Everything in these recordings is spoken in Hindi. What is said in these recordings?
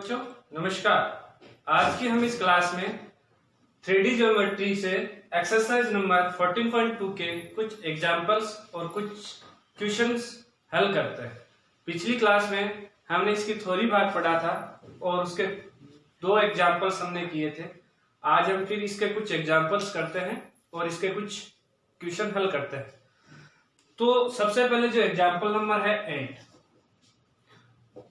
बच्चों, नमस्कार। आज की हम इस क्लास में 3D ज्योमेट्री से एक्सरसाइज नंबर 14.2 के कुछ एग्जाम्पल्स और कुछ क्वेश्चंस हल करते हैं। पिछली क्लास में हमने इसकी थ्योरी भाग पढ़ा था और उसके 2 एग्जाम्पल्स हमने किए थे। आज हम फिर इसके कुछ एग्जाम्पल्स करते हैं और इसके कुछ क्वेश्चन हल करते हैं। तो सबसे पहले जो एग्जाम्पल नंबर है 8,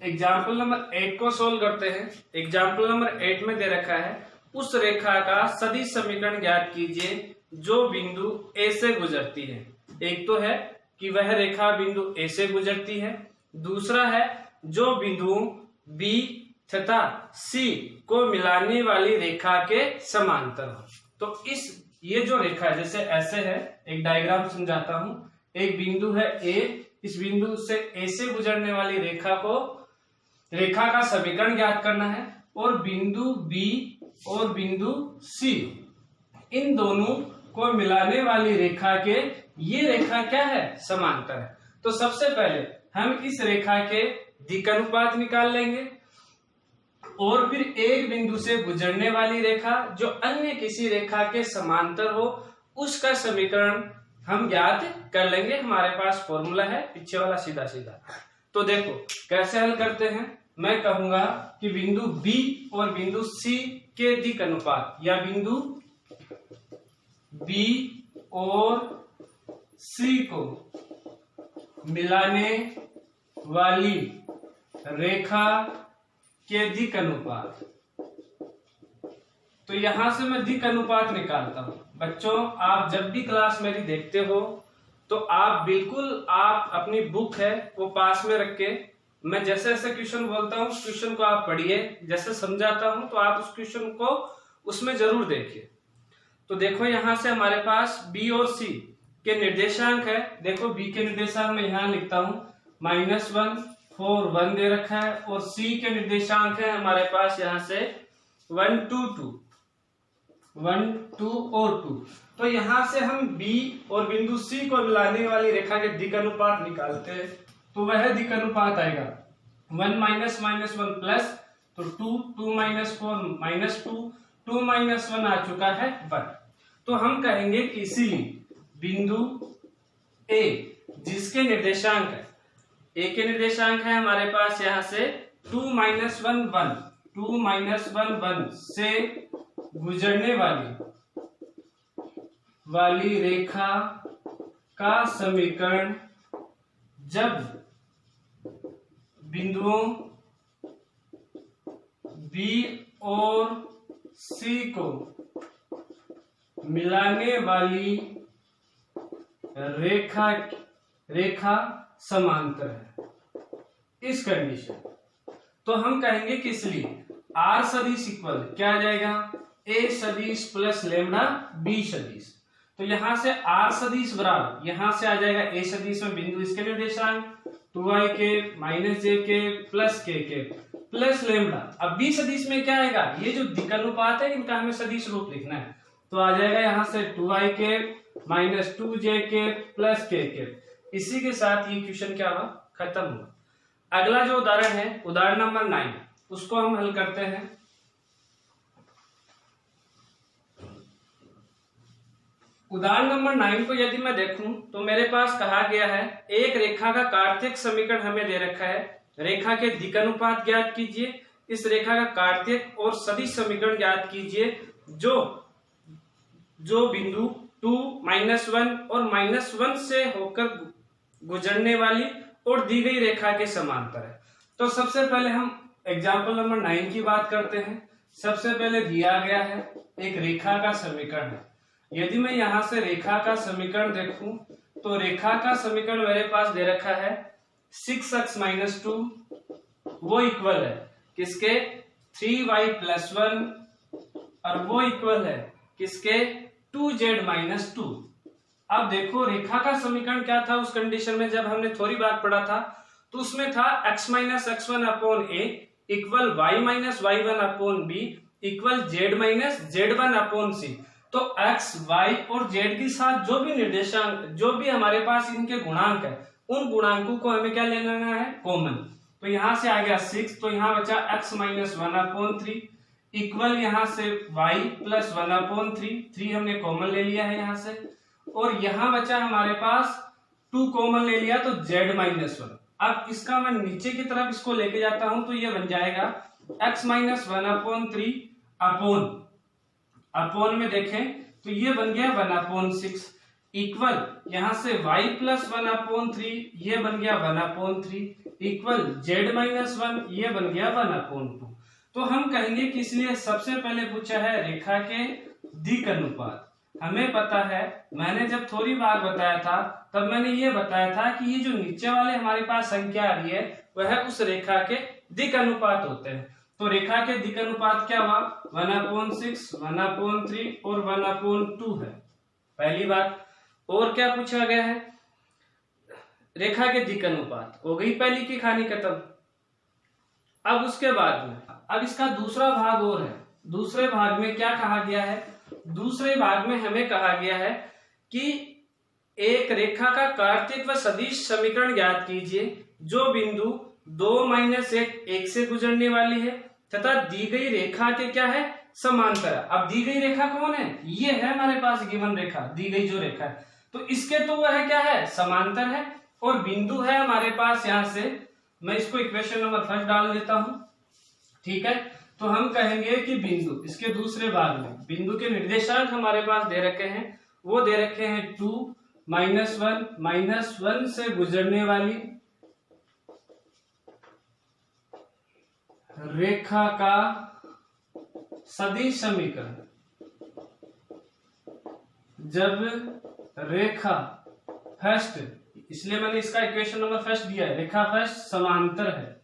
एग्जाम्पल नंबर 8 को सोल्व करते हैं। एग्जाम्पल नंबर 8 में दे रखा है उस रेखा का सदिश समीकरण ज्ञात कीजिए जो बिंदु ए से गुजरती है। एक तो है कि वह रेखा बिंदु ए से गुजरती है, दूसरा है जो बिंदु बी तथा सी को मिलाने वाली रेखा के समांतर हो। तो ये जो रेखा है, जैसे ऐसे है, एक डायग्राम समझाता हूं। एक बिंदु है ए, इस बिंदु से ए से गुजरने वाली रेखा का समीकरण ज्ञात करना है, और बिंदु बी और बिंदु सी, इन दोनों को मिलाने वाली रेखा के ये रेखा क्या है, समांतर है। तो सबसे पहले हम इस रेखा के दिक्अनुपात निकाल लेंगे और फिर एक बिंदु से गुजरने वाली रेखा जो अन्य किसी रेखा के समांतर हो उसका समीकरण हम ज्ञात कर लेंगे। हमारे पास फॉर्मूला है पीछे वाला सीधा सीधा। तो देखो कैसे हल करते हैं। मैं कहूंगा कि बिंदु बी और बिंदु सी के दिक्अनुपात, या बिंदु बी और सी को मिलाने वाली रेखा के दिक्अनुपात। तो यहां से मैं दिक्अनुपात निकालता हूं। बच्चों, आप जब भी क्लास मेरी देखते हो तो आप बिल्कुल अपनी बुक है वो पास में रख के, मैं जैसे जैसे क्वेश्चन बोलता हूँ उस क्वेश्चन को आप पढ़िए, जैसे समझाता हूं तो आप उस क्वेश्चन को उसमें जरूर देखिए। तो देखो यहां से हमारे पास बी और सी के निर्देशांक है। देखो बी के निर्देशांक में यहां लिखता हूं -1 4 1 दे रखा है, और सी के निर्देशांक है हमारे पास यहां से 1 2 2 1 2 और 2। तो यहां से हम बी और बिंदु सी को मिलाने वाली रेखा के दिक्अनुपात निकालते हैं। तो वह दिक्अनुपात आएगा 1 -1 प्लस, तो 2 2 -4 -2 2 -1 आ चुका है 1। तो हम कहेंगे कि इसीलिए बिंदु ए जिसके निर्देशांक है, ए के निर्देशांक है हमारे पास यहां से 2 -1 1 2 -1 1 से गुजरने वाली रेखा का समीकरण जब बिंदुओं बी और सी को मिलाने वाली रेखा समांतर है, इस कंडीशन। तो हम कहेंगे कि इसलिए आर सदिश इक्वल क्या आ जाएगा, ए सदिश प्लस लेमडा बी सदिश। तो यहां से आर सदिश बराबर यहां से आ जाएगा ए सदिश में बिंदु इसके निर्देशांक 2i के -j के प्लस के प्लस लेमडा। अब बी सदिश में क्या आएगा, ये जो दिक्अनुपात है इनका हमें सदिश रूप लिखना है। तो आ जाएगा यहां से 2i के -2j के प्लस के। इसी के साथ ये क्वेश्चन क्या हुआ, खत्म हुआ। अगला जो उदाहरण है, उदाहरण नंबर 9, उसको हम हल करते हैं। उदाहरण नंबर 9 को यदि मैं देखूं तो मेरे पास कहा गया है एक रेखा का कार्तीय समीकरण हमें दे रखा है। रेखा के दिक्अनुपात ज्ञात कीजिए। इस रेखा का कार्तीय और सदिश समीकरण ज्ञात कीजिए जो बिंदु 2 -1 और -1 से होकर गुजरने वाली और दी गई रेखा के समांतर है। तो सबसे पहले हम एग्जाम्पल नंबर 9 की बात करते हैं। सबसे पहले दिया गया है एक रेखा का समीकरण है। यदि मैं यहां से रेखा का समीकरण देखूं तो रेखा का समीकरण मेरे पास दे रखा है 6x - 2, वो इक्वल है किसके, 3y + 1, और वो इक्वल है किसके, 2z - 2। अब देखो रेखा का समीकरण क्या था उस कंडीशन में, जब हमने थोड़ी बात पढ़ा था तो उसमें था x - x1/a equal y - y1/b equal z - z1/c। तो x, y और z के साथ जो भी निर्देशांक, जो भी हमारे पास इनके गुणांक है, उन गुणांकों को हमें क्या लेना है, कॉमन। तो यहां से आ गया 6, तो यहां बचा x माइनस 1/3 इक्वल यहां से y प्लस 1/3, 3 हमने कॉमन ले लिया है यहां से, और यहां बचा हमारे पास 2 कॉमन ले लिया तो z माइनस 1। अब इसका मैं नीचे की तरफ इसको लेके जाता हूं तो ये बन जाएगा x माइनस 1/3 अपॉन में देखें तो ये बन गया 1/6 इक्वल यहां से y प्लस 1/3 ये बन गया 1/3 इक्वल z माइनस 1 ये बन गया 1/2। तो हम कहेंगे कि इसलिए सबसे पहले पूछा है रेखा के दिक् अनुपात। हमें पता है, मैंने जब थोड़ी बार बताया था तब मैंने ये बताया था कि ये जो नीचे वाले हमारे पास संख्या आ रही है वह उस रेखा के दिक् अनुपात होते हैं। तो रेखा के दिक् अनुपात क्या हुआ 1/6, 1/3 और 1/2 है, पहली बात। और क्या पूछा गया है, रेखा के दिक् अनुपात हो गई पहली की कहानी खत्म। अब उसके बाद में अब इसका दूसरा भाग और है। दूसरे भाग में क्या कहा गया है, दूसरे भाग में हमें कहा गया है कि एक रेखा का कार्तिक व सदिश समीकरण ज्ञात कीजिए जो बिंदु 2-1 से गुजरने वाली है तथा दी गई रेखा के क्या है समांतर। अब दी गई रेखा कौन है, ये है हमारे पास गिवन रेखा, दी गई जो रेखा है तो इसके तो वह क्या है समांतर है, और बिंदु है हमारे पास यहां से मैं इसको इक्वेशन नंबर 1 डाल देता हूं, ठीक है। तो हम कहेंगे कि बिंदु, इसके दूसरे भाग में बिंदु के निर्देशांक हमारे पास दे रखे हैं, वो दे रखे हैं 2, -1 से गुजरने वाली रेखा का सदिश समीकरण। जब रेखा फर्स्ट, इसलिए मैंने इसका इक्वेशन नंबर फर्स्ट दिया है, रेखा फर्स्ट समांतर है।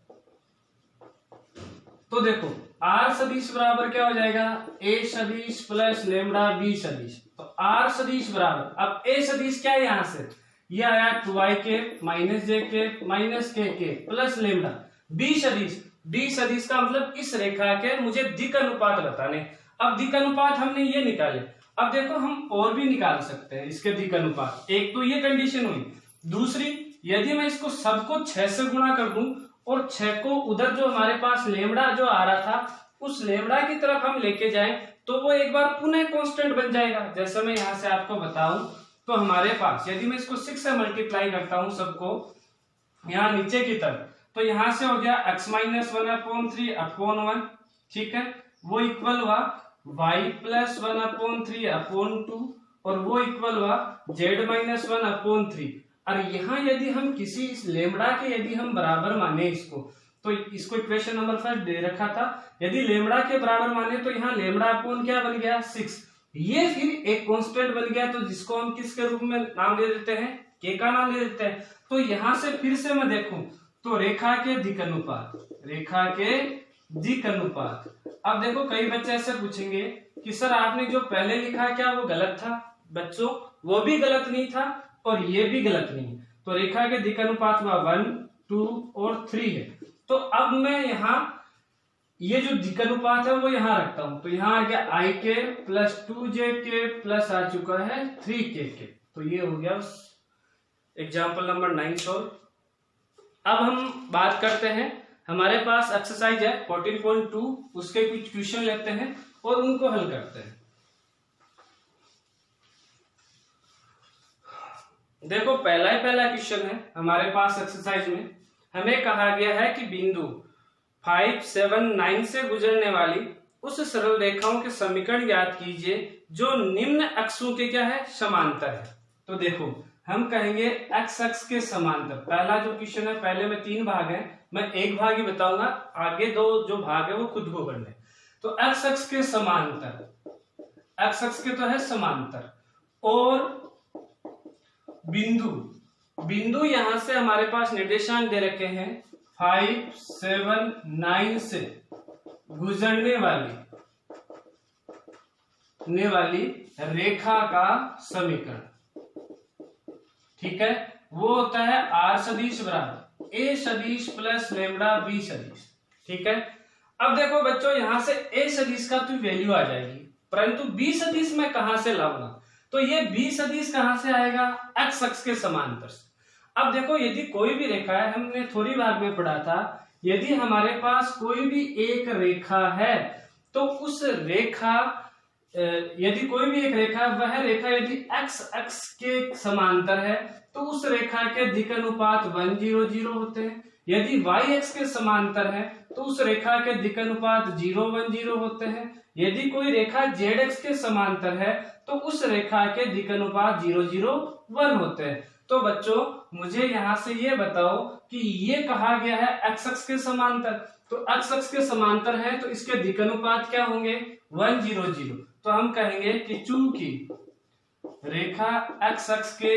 तो देखो r सदिश बराबर क्या हो जाएगा a सदिश प्लस लेमडा b सदिश। तो r सदिश बराबर, अब a सदिश क्या है यहां से, ये आया 2y minus j minus k plus lambda. b सदिश का मतलब इस रेखा के मुझे दिक् अनुपात बताने। अब दिक् अनुपात हमने ये निकाले, अब देखो हम और भी निकाल सकते हैं इसके दिक् अनुपात। एक तो ये कंडीशन हुई, दूसरी यदि मैं इसको सबको 6 से गुणा कर दूं और 6 को उधर जो हमारे पास लेमड़ा जो आ रहा था उस लेमड़ा की तरफ हम लेके जाएं तो वो एक बार पुनः कांस्टेंट बन जाएगा। जैसे मैं यहां से आपको बताऊं तो हमारे पास यदि मैं इसको 6 से मल्टीप्लाई करता हूं सबको यहां नीचे की तरफ, तो यहां से हो गया x माइनस 1/3/1, ठीक है, वो इक्वल हुआ y प्लस 1/3/2 और वो इक्वल हुआ z माइनस 1/3। और यहाँ यदि हम किसी इस लेमड़ा के यदि हम बराबर माने इसको, तो इसको इक्वेशन नंबर 1 दे रखा था, यदि लेमड़ा के बराबर माने तो यहाँ लेमड़ा अपॉन क्या बन गया 6, ये फिर एक कांस्टेंट बन गया, तो जिसको हम किसके रूप में नाम दे देते हैं, के का नाम दे देते हैं। तो यहां से फिर से मैं देखूं तो रेखा के दिक् अनुपात, रेखा के दिक् अनुपात। अब देखो कई बच्चे ऐसे पूछेंगे कि सर आपने जो पहले लिखा क्या वो गलत था। बच्चों वो भी गलत नहीं था और ये भी गलत नहीं, तो रेखा के दिक् अनुपात हुआ 1, 2 और 3 है। तो अब मैं यहाँ ये जो दिक् अनुपात है वो यहाँ रखता हूं, तो यहाँ आ गया i के प्लस 2j के प्लस आ चुका है 3k के। तो ये हो गया एग्जाम्पल नंबर 9 सॉल्व। अब हम बात करते हैं, हमारे पास एक्सरसाइज है 14.2, उसके कुछ क्वेश्चन लेते हैं और उनको हल करते हैं। देखो पहला क्वेश्चन है हमारे पास एक्सरसाइज में, हमें कहा गया है कि बिंदु 5, 7, 9 से गुजरने वाली उस सरल रेखाओं के समीकरण ज्ञात कीजिए जो निम्न अक्षों के क्या है समांतर है। तो देखो हम कहेंगे x अक्ष के समांतर, पहला जो क्वेश्चन है पहले में 3 भाग है, मैं एक भाग ही बताऊंगा, आगे 2 जो भाग है वो खुद को करने। तो x अक्ष के समांतर, x अक्ष के तो है समांतर, और बिंदु यहां से हमारे पास निर्देशांक दे रखे हैं 5, 7, 9 से गुजरने वाली रेखा का समीकरण, ठीक है, वो होता है r सदिश बराबर a सदिश प्लस लेमडा b सदिश, ठीक है। अब देखो बच्चों यहां से a सदिश का तो वैल्यू आ जाएगी, परंतु b सदिश में कहां से लाऊंगा, तो ये b सदिश कहां से आएगा, x अक्ष के समांतर से। अब देखो यदि कोई भी रेखा है, हमने थोड़ी बार में पढ़ा था यदि हमारे पास कोई भी एक रेखा है तो उस रेखा यदि कोई भी एक रेखा, वह रेखा यदि x अक्ष के समांतर है तो उस रेखा के दिक् अनुपात 1 0 0 होते हैं। यदि y अक्ष के समांतर है तो उस रेखा के दिक् अनुपात 0 1 0 होते हैं। यदि कोई रेखा z अक्ष के समांतर है तो उस रेखा के दिक् अनुपात 0 0 1 होते हैं। तो बच्चों मुझे यहाँ से ये बताओ कि ये कहा गया है x अक्ष के समांतर, तो x अक्ष के समांतर है तो इसके दिक् अनुपात क्या होंगे 1 0 0। तो हम कहेंगे कि चूंकि रेखा x अक्ष के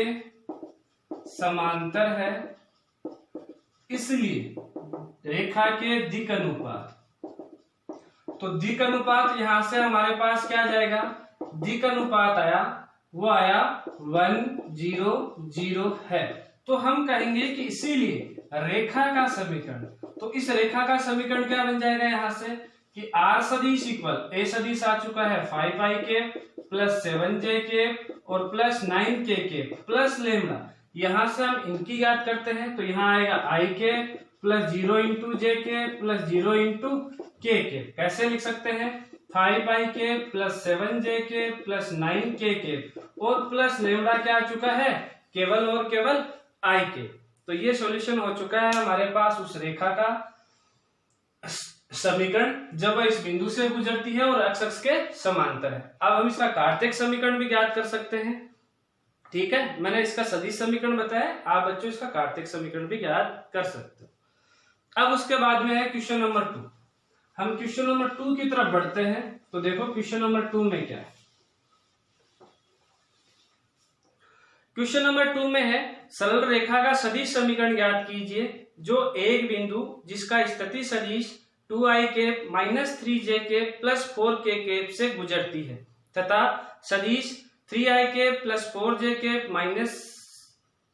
समांतर है इसलिए रेखा के दिक् अनुपात, तो दिक् अनुपात यहां से हमारे पास क्या जाएगा, दिक् अनुपात आया वो आया 1 0 0 है। तो हम कहेंगे कि इसीलिए रेखा का समीकरण, तो इस रेखा का समीकरण क्या बन जाएगा यहां से कि r सदिश इक्वल a सदिश आ चुका है 5i के प्लस 7j के और प्लस 9k के प्लस लेमडा। यहां से हम इनकी याद करते हैं तो यहाँ आएगा i के प्लस 0 इंटू जे के प्लस 0 इंटू के। कैसे लिख सकते हैं 5i के प्लस 7j के प्लस 9k के और प्लस लेमडा क्या आ चुका है केवल और केवल i के। तो ये सॉल्यूशन हो चुका है हमारे पास उस रेखा का समीकरण जब वह इस बिंदु से गुजरती है और x अक्ष के समांतर है। अब हम इसका कार्तीक समीकरण भी ज्ञात कर सकते हैं। ठीक है, मैंने इसका सदिश समीकरण बताया, आप बच्चों इसका कार्तीक समीकरण भी ज्ञात कर सकते हो। अब उसके बाद में है क्वेश्चन नंबर 2। हम क्वेश्चन नंबर 2 की तरफ बढ़ते हैं। तो देखो क्वेश्चन नंबर 2 में क्या है। क्वेश्चन नंबर 2 में है सरल रेखा का सदिश समीकरण ज्ञात कीजिए जो एक बिंदु जिसका स्थिति सदिश 2i के माइनस 3j के प्लस 4k के से गुजरती है तथा सदिश 3i के प्लस 4j के माइनस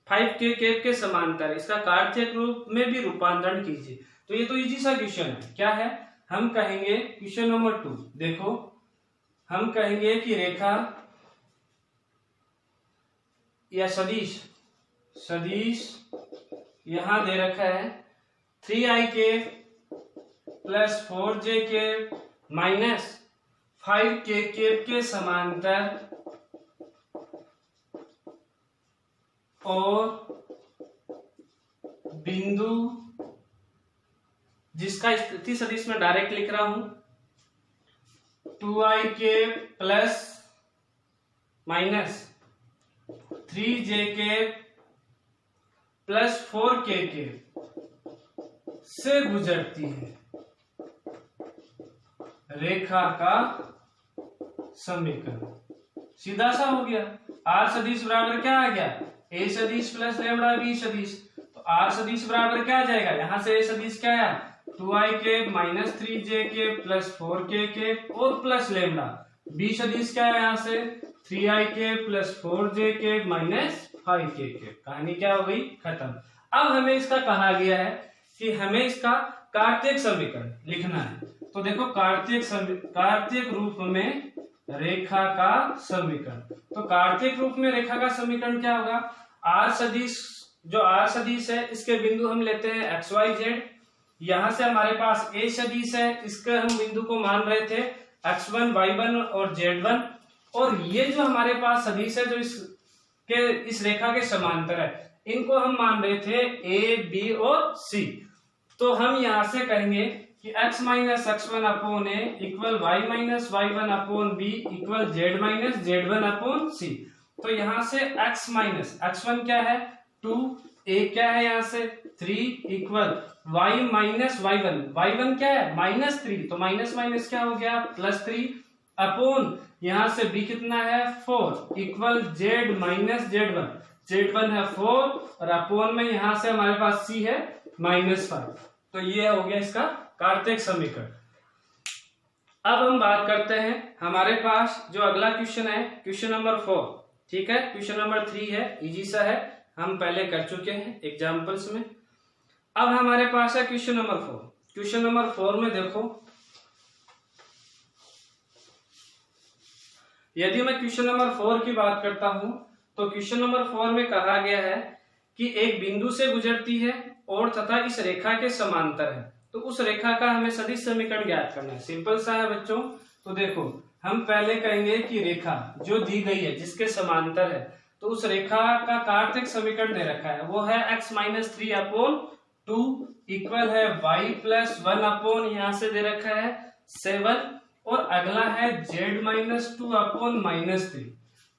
5k के समांतर। इसका कार्तीय रूप में भी रूपांतरण कीजिए। तो ये तो इजी सा क्वेश्चन है। क्या है, हम कहेंगे क्वेश्चन नंबर 2, देखो हम कहेंगे कि रेखा या सदिश यहां दे रखा है 3i के प्लस 4j के माइनस 5k के समांतर और बिंदु जिसका स्थिति सदिश में डायरेक्ट लिख रहा हूं 2i के प्लस माइनस 3j के प्लस 4k के से गुजरती है रेखा का समीकरण। सीधा सा हो गया। r सदिश बराबर क्या आ गया a सदिश प्लस लेमडा b सदिश। तो r सदिश बराबर क्या आ जाएगा, यहां से a सदिश क्या आया 2i के माइनस 3j के प्लस 4k के और प्लस लेमडा। b सदिश क्या है यहाँ से 3i के प्लस 4j के माइनस 5k के। कहानी क्या हो गई, खत्म। अब हमें इसका कहा गया है कि हमें इसका कार्तीय समीकरण लिखना है। तो देखो कार्तीय रूप में रेखा का समीकरण। तो कार्तीय रूप में रेखा का समीकरण क्या होगा, r सदिश, जो r सदिश है इसके बिंदु हम लेते हैं x y z। यहां से हमारे पास a सदिश है, इसके हम बिंदु को मान रहे थे x1 y1 और z1। और ये जो हमारे पास सदिश है जो इस रेखा के समांतर है, इनको हम मान रहे थे a b और c। तो हम यहां से कहेंगे कि x minus x1 upon a equal y minus y1 upon b equal z minus z1 upon c। तो यहां से x माइनस x1 क्या है 2, a क्या है यहाँ से 3 इक्वल y माइनस y1 क्या है माइनस 3। तो माइनस माइनस क्या हो गया प्लस 3 अपॉन यहाँ से b कितना है 4 इक्वल z माइनस z1 है 4 और अपॉन में यहाँ से हमारे पास c है माइनस 5। तो ये हो गया इसका कार्तीय समीकरण। अब हम बात करते हैं हमारे पास जो अगला क्वेश्चन है क्वेश्चन नंबर 4। ठीक है, क्वेश्चन नंबर 3 है, इजी सा है, हम पहले कर चुके हैं एग्जांपल्स में। अब हमारे पास है क्वेश्चन नंबर 4। क्वेश्चन नंबर 4 में देखो, यदि मैं क्वेश्चन नंबर 4 की बात करता हूं तो क्वेश्चन नंबर 4 में कहा गया है कि एक बिंदु से गुजरती है और तथा इस रेखा के समांतर है। तो उस रेखा का हमें सदिश समीकरण ज्ञात करना है। सिंपल सा है बच्चों। तो देखो हम पहले कहेंगे कि रेखा जो दी गई है जिसके समांतर है, तो उस रेखा का कार्तिक समीकरण दे रखा है, वो है x-3/2 इक्वल है y+1 यहाँ से दे रखा है 7, और अगला है z-2/-3।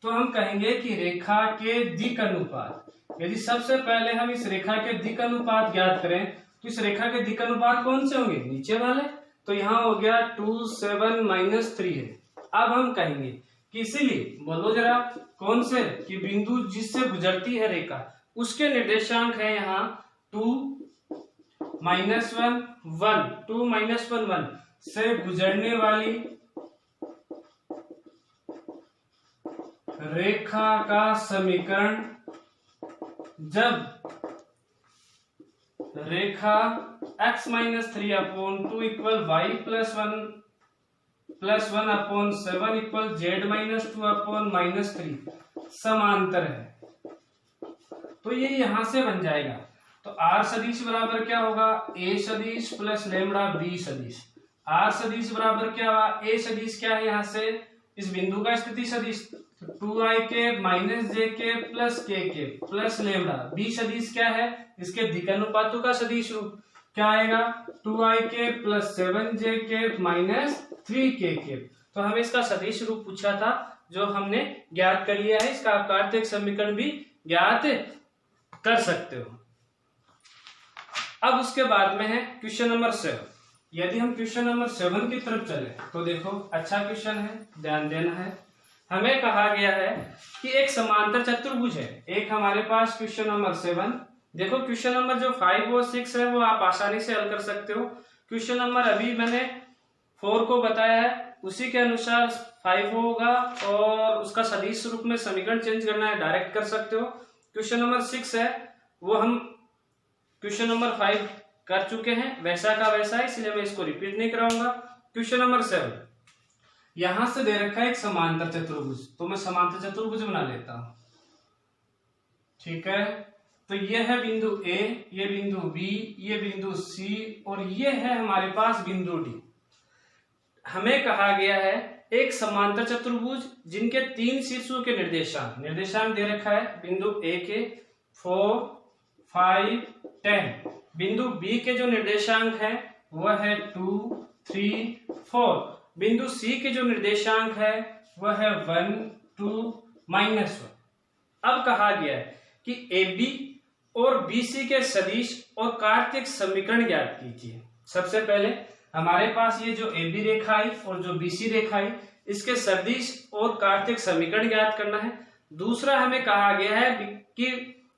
तो हम कहेंगे कि रेखा के दिक् अनुपात, यदि सबसे पहले हम इस रेखा के दिक् अनुपात ज्ञात करें तो इस रेखा के दिक् अनुपात कौन से होंगे, नीचे वाले। तो यहाँ हो गया 2 7 -3 है। अब हम कहेंगे कि इसीलिए बोलो जरा कौन से, कि बिंदु जिससे गुजरती है रेखा उसके निर्देशांक है यहाँ 2 -1 1 2 -1 1 से गुजरने वाली रेखा का समीकरण जब रेखा x-3/2 equal y+1/7 equal z-2/-3 समांतर है। तो ये यहां से बन जाएगा। तो r सदिश बराबर क्या होगा, a सदिश प्लस लेमड़ा b सदिश। r सदिश बराबर क्या हुआ, a सदिश क्या है यहाँ से इस बिंदु का स्थिति सदिश 2ik - jk plus kk plus lambda. b सदिश क्या है, इसके दिक् अनुपातों का सदिश रूप क्या आएगा 2ik प्लस 7jk - 3kk। तो हमें इसका सदिश रूप पूछा था जो हमने ज्ञात कर लिया है। इसका आप कार्तिक समीकरण भी ज्ञात कर सकते हो। अब उसके बाद में है क्वेश्चन नंबर 7। यदि हम क्वेश्चन नंबर 7 की तरफ चले तो देखो अच्छा क्वेश्चन है, ध्यान देना है। हमें कहा गया है कि एक समांतर चतुर्भुज है। एक हमारे पास क्वेश्चन नंबर 7, देखो क्वेश्चन नंबर जो 5 और 6 है वो आप आसानी से हल कर सकते हो। क्वेश्चन नंबर अभी मैंने 4 को बताया है, उसी के अनुसार 5 होगा और उसका सदिश रूप में समीकरण चेंज करना है, डायरेक्ट कर सकते हो। क्वेश्चन नंबर 6 है वो हम क्वेश्चन नंबर 5 कर चुके हैं, वैसा का वैसा है, इसलिए मैं इसको रिपीट नहीं कराऊंगा। क्वेश्चन नंबर 7 यहां से दे रखा है एक समांतर चतुर्भुज, तो मैं समांतर चतुर्भुज बना लेता हूं। ठीक है, तो ये है बिंदु A, ये बिंदु B, ये बिंदु C और ये है हमारे पास बिंदु D। हमें कहा गया है एक समांतर चतुर्भुज जिनके 3 शीर्षों के निर्देशांक दे रखा है। बिंदु A के 4 5 10, बिंदु B के जो निर्देशांक है वह है 2 3 4, बिंदु C के जो निर्देशांक है वह है 1 2 -1। अब कहा गया है कि AB और BC के सदिश और कार्तिक समीकरण ज्ञात कीजिए। सबसे पहले हमारे पास ये जो AB रेखा आई और जो BC रेखा आई, इसके सदिश और कार्तिक समीकरण ज्ञात करना है। दूसरा हमें कहा गया है कि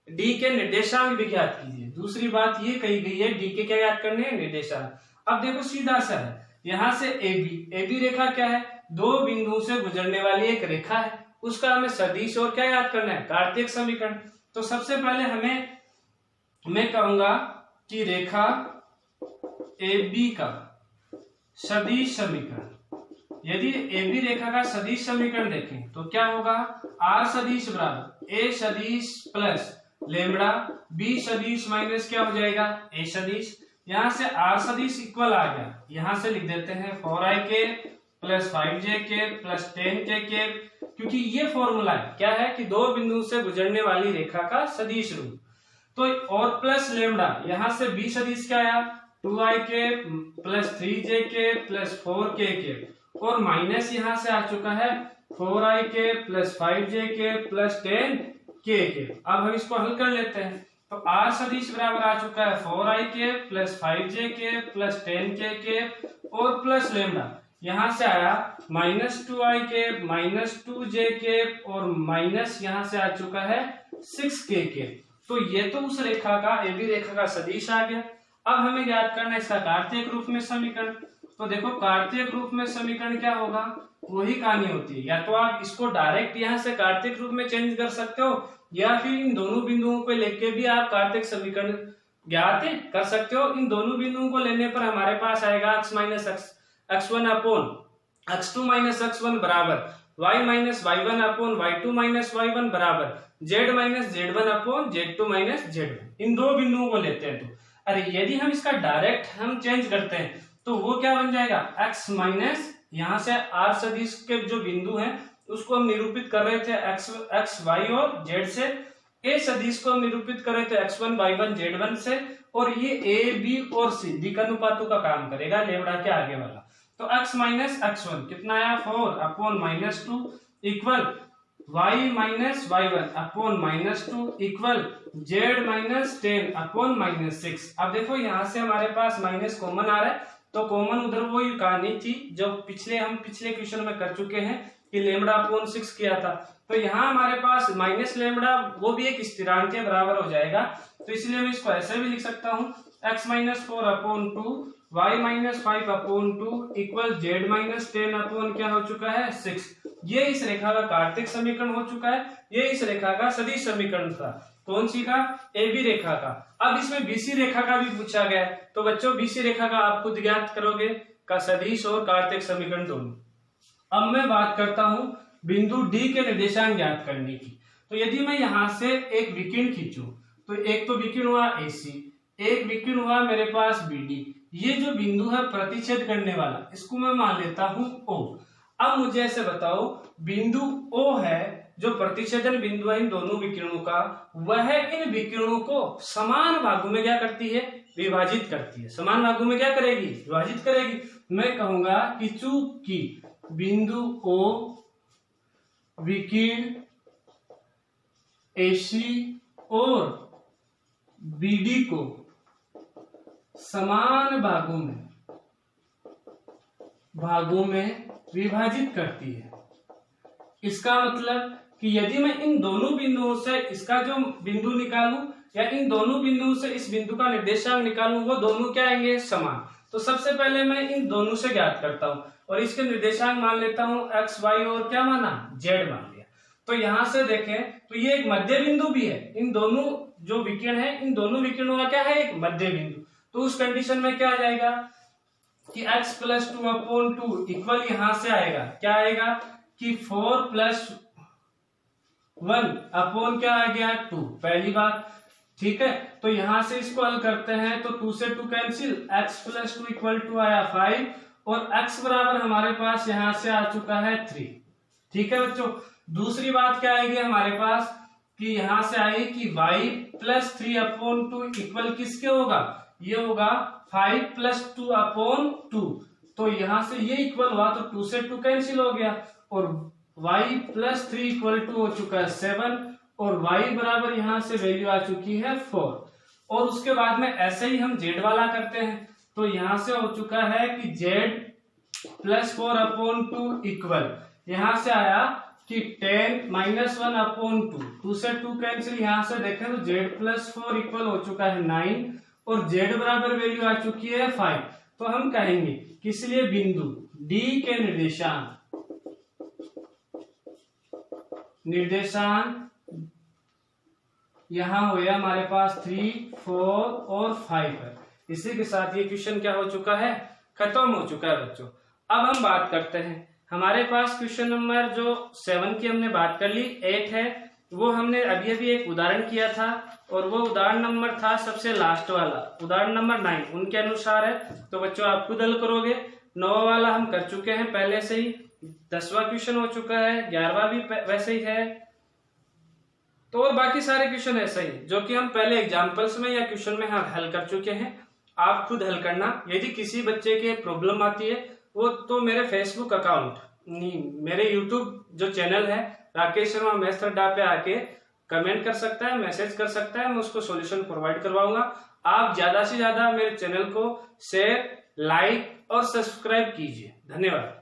D के निर्देशांक भी ज्ञात कीजिए। दूसरी बात ये कही गई है D के क्या ज्ञात करने हैं, निर्देशांक। अब देखो सीधा सा है, यहां से AB रेखा क्या है, 2 बिंदुओं से गुजरने वाली एक रेखा है, उसका हमें सदिश और क्या याद करना है, कार्तिक समीकरण। तो सबसे पहले मैं कहूंगा कि रेखा AB का सदिश समीकरण, यदि AB रेखा का सदिश समीकरण देखें तो क्या होगा, R सदिश बराबर A सदिश प्लस लेमड़ा B सदिश माइनस क्या हो जाएगा, A सदिश। यहां से R सदिश इक्वल आ गया, यहां से लिख देते हैं 4ik plus 5jk plus 10kk, क्योंकि ये फॉर्मूला है क्या है कि 2 बिंदुओं से गुजरने वाली रेखा का सदिश रूप। तो और प्लस लेमड़ा, यहां से B सदिश क्या आया 2ik plus 3jk plus 4kk और माइनस यहां से आ चुका है 4ik plus 5jk plus 10kk। अब हम इसको हल कर लेते हैं। तो R सदिश बराबर आ चुका है 4ik plus 5jk plus 10kk और प्लस लेमड़ा, यहां से आया -2ik माइनस 2jk और माइनस यहां से आ चुका है 6kk। तो ये तो उस रेखा का AB रेखा का सदिश आ गया। अब हमें ज्ञात करना है इसका कार्तिक रूप में समीकरण। तो देखो कार्तिक रूप में समीकरण क्या होगा, वही कहानी होती है, या तो आप इसको डायरेक्ट यहां से कार्तिक रूप में चेंज कर सकते हो या फिर इन दोनों बिंदुओं को लेके भी आप कार्तिक समीकरण ज्ञात कर सकते हो। इन दोनों बिंदुओं को लेने पर हमारे पास आएगा x-2 माइनस x1 बराबर y minus y1 upon y2 minus y1 बराबर z minus z1 upon z2 minus z1। इन 2 बिंदुओं को लेते हैं। तो अरे यदि हम इसका डायरेक्ट हम चेंज करते हैं तो वो क्या बन जाएगा, x माइनस, यहाँ से r सदिश के जो बिंदु हैं उसको हम निरूपित कर रहे थे x y और z से, a सदिश को हम निरूपित कर रहे थे x1 y1 z1 से, और ये a b और c दिक् अनुपातों का काम करेगा लेमड़ा के आगे वाला। तो x माइनस x1 कितना आया 4 upon minus 2 equal y minus y1 upon minus 2 equal z minus 10 upon minus 6। अब देखो यहाँ से हमारे पास माइनस कॉमन आ रहा है, तो कॉमन उधर वही कहानी थी जो हम पिछले क्वेश्चन में कर चुके हैं कि लेमड़ा अपॉन 6 किया था। तो यहाँ हमारे पास माइनस लेमड़ा वो भी एक स्थिरांक के बराबर हो जाएगा, तो इसलिए मैं इसको ऐसे भी लिख सकता हूँ x minus 4 upon 2 y minus 5 upon 2 equal z minus 10 upon क्या हो चुका है 6। ये इस रेखा का कार्तिक समीकरण हो चुका है, ये इस रेखा का सदिश समीकरण था। कौन सी का, AB रेखा का। अब इसमें BC रेखा का भी पूछा गया है, तो बच्चों BC रेखा का आप खुद ज्ञात करोगे का सदिश और कार्तिक समीकरण दोनों। अब मैं बात करता हूं बिंदु D के निर्देशांक ज्ञात करने की। तो यदि मैं यहां से एक विकिरण खींचूं, तो एक तो विकिरण हुआ AC, एक विकिरण हुआ मेरे पास BD, ये जो बिंदु है प्रतिच्छेद करने वाला, इसको मैं मान लेता हूं O। अब मुझे ऐसे बताओ बिंदु O है जो प्रतिच्छेदन बिंदु है इन दोनों विकिरणों का, वह इन विकिरणों को समान भागों में क्या करती है, विभाजित करती है। समान भागों में क्या करेगी, विभाजित करेगी। मैं कहूंगा कि चूंकि बिंदु O विकिरण AC और BD को समान भागों में विभाजित करती है, इसका मतलब कि यदि मैं इन दोनों बिंदुओं से इसका जो बिंदु निकालूं या इन दोनों बिंदुओं से इस बिंदु का निर्देशांक निकालूं, वो दोनों क्या आएंगे, समान। तो सबसे पहले मैं इन दोनों से ज्ञात करता हूं और इसके निर्देशांक मान लेता हूं x y और क्या माना, z मान लिया। तो यहां से देखें तो ये एक मध्य बिंदु भी है, इन दोनों जो विकिरण है इन दोनों विकिरणों का क्या है, एक मध्य बिंदु। तो उस कंडीशन में क्या आ जाएगा कि x प्लस 2 अपॉन 2 इक्वल यहां से आएगा, क्या आएगा कि 4 प्लस 1 अपॉन क्या आ गया 2, पहली बात। ठीक है, तो यहां से इसको हल करते हैं तो 2 से 2 कैंसिल, x प्लस 2 इक्वल 2 आया 5 और x बराबर हमारे पास यहां से आ चुका है 3। ठीक है बच्चों, दूसरी बात क्या आएगी हमारे पास कि यहां से आई कि y प्लस 3 अपॉन 2 इक्वल किसके होगा, ये होगा 5 प्लस 2 अपॉन 2। तो यहां से ये इक्वल हुआ तो 2 से 2 कैंसिल हो गया और y प्लस 3 इक्वल टू हो चुका है 7 और y बराबर यहां से वैल्यू आ चुकी है 4। और उसके बाद में ऐसे ही हम z वाला करते हैं, तो यहां से हो चुका है कि z प्लस 4 अपॉन 2 इक्वल यहां से आया कि 10 माइनस 1 अपॉन 2 से 2 कैंसिल, यहां से देखें तो z प्लस 4 इक्वल हो चुका है 9 और z बराबर वैल्यू आ चुकी है 5। तो हम कहेंगे कि इसलिए बिंदु D के निर्देशांक यहां हुए हमारे पास 3, 4 और 5 है। इसी के साथ ये क्वेश्चन क्या हो चुका है, खत्म हो चुका है बच्चों। अब हम बात करते हैं, हमारे पास क्वेश्चन नंबर जो 7 की हमने बात कर ली, 8 है वो हमने अभी एक उदाहरण किया था और वो उदाहरण नंबर था सबसे लास्ट वाला, उदाहरण नंबर 9 उनके अनुसार है। तो बच्चों आप खुद हल करोगे। 9वां वाला हम कर चुके हैं पहले से ही, 10वां क्वेश्चन हो चुका है, 11वां भी वैसे ही है, तो और बाकी सारे क्वेश्चन ऐसे ही जो कि हम पहले एग्जाम्पल्स में या क्वेश्चन में हम हल कर चुके हैं। आप खुद हल करना। यदि किसी बच्चे के प्रॉब्लम आती है वो तो मेरे फेसबुक अकाउंट मेरे यूट्यूब जो चैनल है राकेश शर्मा मैथ्स अड्डा पे आके कमेंट कर सकता है, मैसेज कर सकता है, मैं उसको सॉल्यूशन प्रोवाइड करवाऊंगा। आप ज्यादा से ज्यादा मेरे चैनल को शेयर, लाइक और सब्सक्राइब कीजिए। धन्यवाद।